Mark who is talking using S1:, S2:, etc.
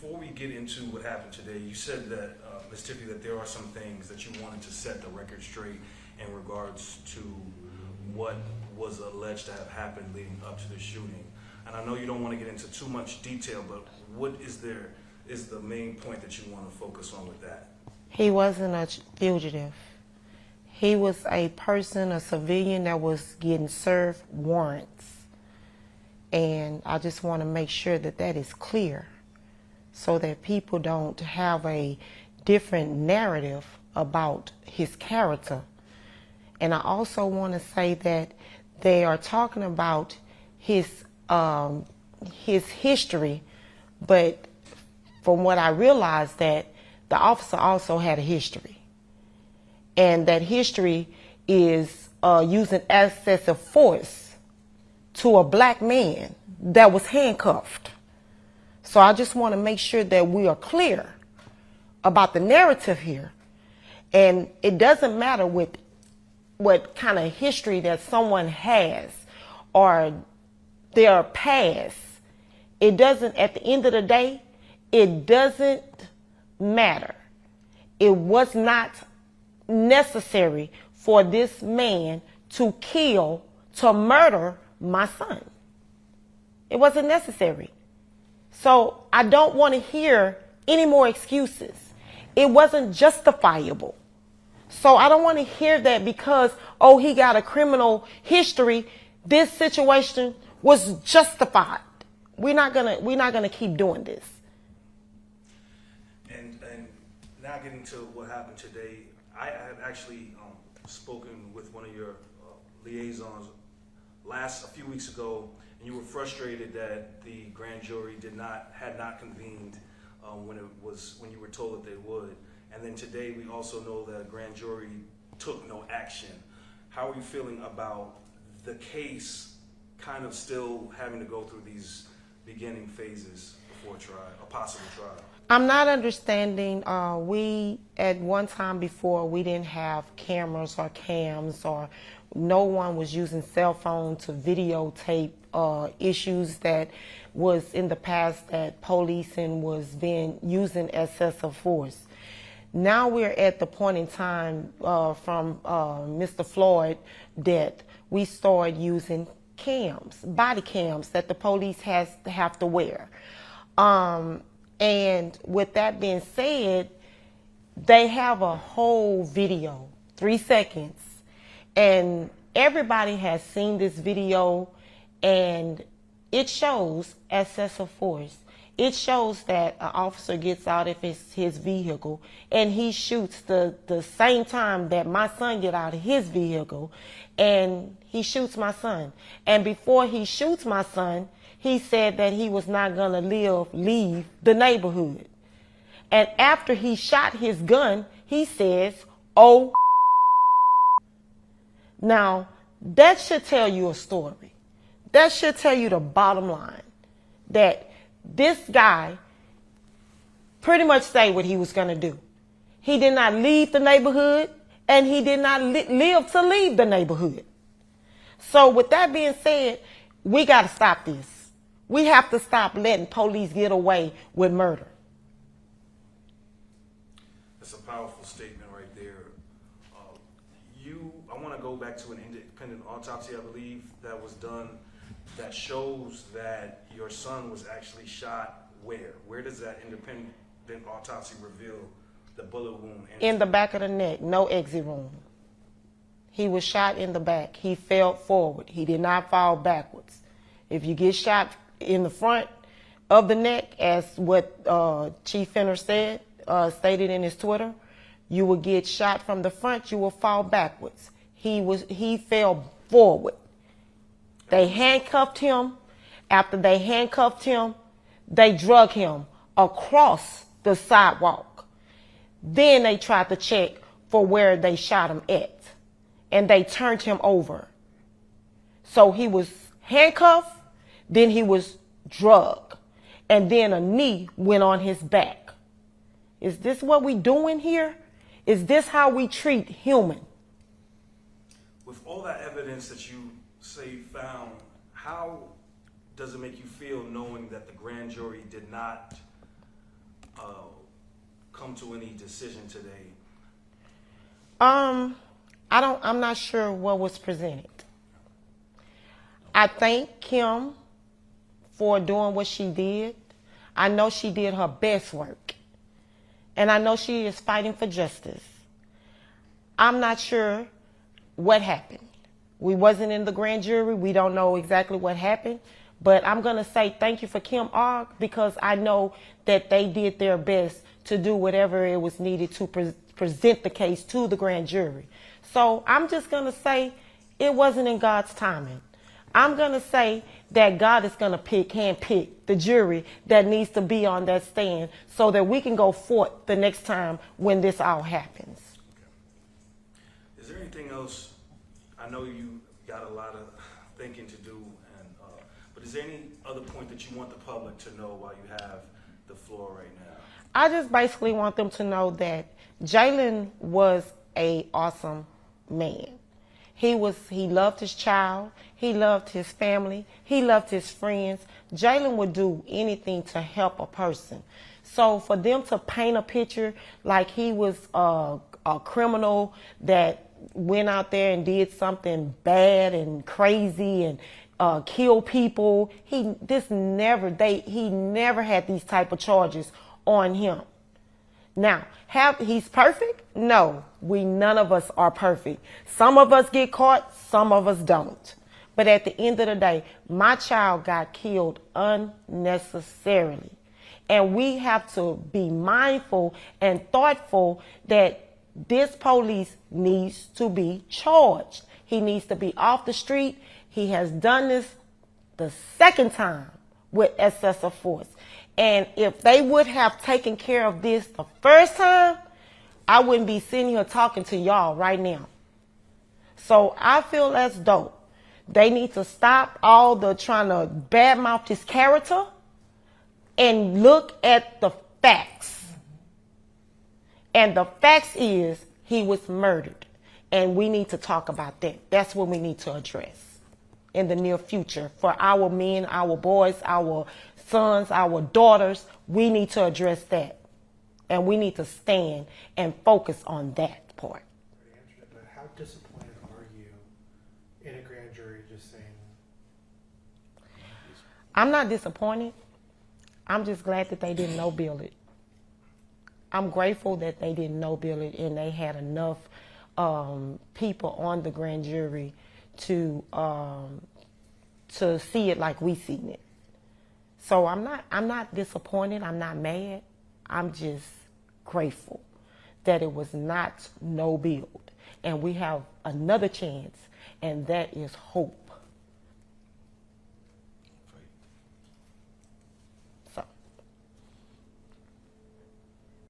S1: before we get into what happened today, you said that, Ms. Tiffany, that there are some things that you wanted to set the record straight in regards to what was alleged to have happened leading up to the shooting. And I know you don't want to get into too much detail, but what is the main point that you want to focus on with that?
S2: He wasn't a fugitive. He was a person, a civilian that was getting served warrants. And I just want to make sure that that is clear so that people don't have a different narrative about his character. And I also want to say that they are talking about his history, but from what I realized that the officer also had a history. And that history is using excessive force to a black man that was handcuffed. So I just want to make sure that we are clear about the narrative here. And it doesn't matter what kind of history that someone has or their past. It doesn't, at the end of the day, it doesn't matter. It was not necessary for this man to kill, to murder my son. It wasn't necessary. So I don't want to hear any more excuses. It wasn't justifiable. So I don't want to hear that because, oh, he got a criminal history, this situation was justified. We're not gonna keep doing this.
S1: And now getting to what happened today, I had actually spoken with one of your liaisons a few weeks ago, and you were frustrated that the grand jury had not convened when you were told that they would. And then today we also know that a grand jury took no action. How are you feeling about the case kind of still having to go through these beginning phases before a possible trial?
S2: I'm not understanding. We, at one time before, we didn't have cameras or cams, or no one was using cell phone to videotape issues that was in the past that policing was using excessive force. Now we're at the point in time from Mr. Floyd that we started using cams, body cams that the police have to wear. And with that being said, they have a whole video, 3 seconds, and everybody has seen this video, and it shows excessive force. It shows that an officer gets out of his vehicle and he shoots the same time that my son get out of his vehicle, and he shoots my son. And before he shoots my son, he said that he was not going to leave the neighborhood. And after he shot his gun, he says, "Oh." Now, that should tell you a story. That should tell you the bottom line, that this guy pretty much say what he was going to do. He did not leave the neighborhood, and he did not live to leave the neighborhood. So with that being said, we got to stop this. We have to stop letting police get away with murder.
S1: That's a powerful statement right there. I want to go back to an independent autopsy, I believe, that was done that shows that your son was actually shot where? Where does that independent autopsy reveal the bullet wound?
S2: In the back of the neck, no exit wound. He was shot in the back. He fell forward. He did not fall backwards. If you get shot in the front of the neck, as what Chief Fenner stated in his Twitter, you will get shot from the front, you will fall backwards. He fell forward. They handcuffed him. After they handcuffed him, they drug him across the sidewalk. Then they tried to check for where they shot him at, and they turned him over. So he was handcuffed, then he was drugged, and then a knee went on his back. Is this what we doing here? Is this how we treat human?
S1: With all that evidence that you say found, how does it make you feel knowing that the grand jury did not come to any decision today?
S2: I'm not sure what was presented. I thank Kim for doing what she did. I know she did her best work. And I know she is fighting for justice. I'm not sure what happened. We wasn't in the grand jury. We don't know exactly what happened. But I'm going to say thank you for Kim Ogg, because I know that they did their best to do whatever it was needed to present the case to the grand jury. So I'm just going to say it wasn't in God's timing. I'm going to say that God is going to handpick the jury that needs to be on that stand so that we can go forth the next time when this all happens.
S1: Okay. Is there anything else? I know you got a lot of thinking to do, but is there any other point that you want the public to know while you have the floor right now?
S2: I just basically want them to know that Jalen was an awesome man. He loved his child. He loved his family. He loved his friends. Jalen would do anything to help a person. So for them to paint a picture like he was a criminal that went out there and did something bad and crazy and killed people, he never had these type of charges on him. Now, he's perfect? No, none of us are perfect. Some of us get caught, some of us don't. But at the end of the day, my child got killed unnecessarily. And we have to be mindful and thoughtful that this police needs to be charged. He needs to be off the street. He has done this the second time with excessive force. And if they would have taken care of this the first time, I wouldn't be sitting here talking to y'all right now. So I feel as though they need to stop all the trying to badmouth his character and look at the facts. And the facts is he was murdered. And we need to talk about that. That's what we need to address in the near future for our men, our boys, our sons, our daughters. We need to address that. And we need to stand and focus on that part.
S3: But how disappointed are you in a grand jury just saying?
S2: I'm not disappointed. I'm just glad that they didn't no-bill it. I'm grateful that they didn't no-bill it and they had enough people on the grand jury to see it like we seen it. So I'm not disappointed. I'm not mad. I'm just grateful that it was not no-billed. And we have another chance, and that is hope.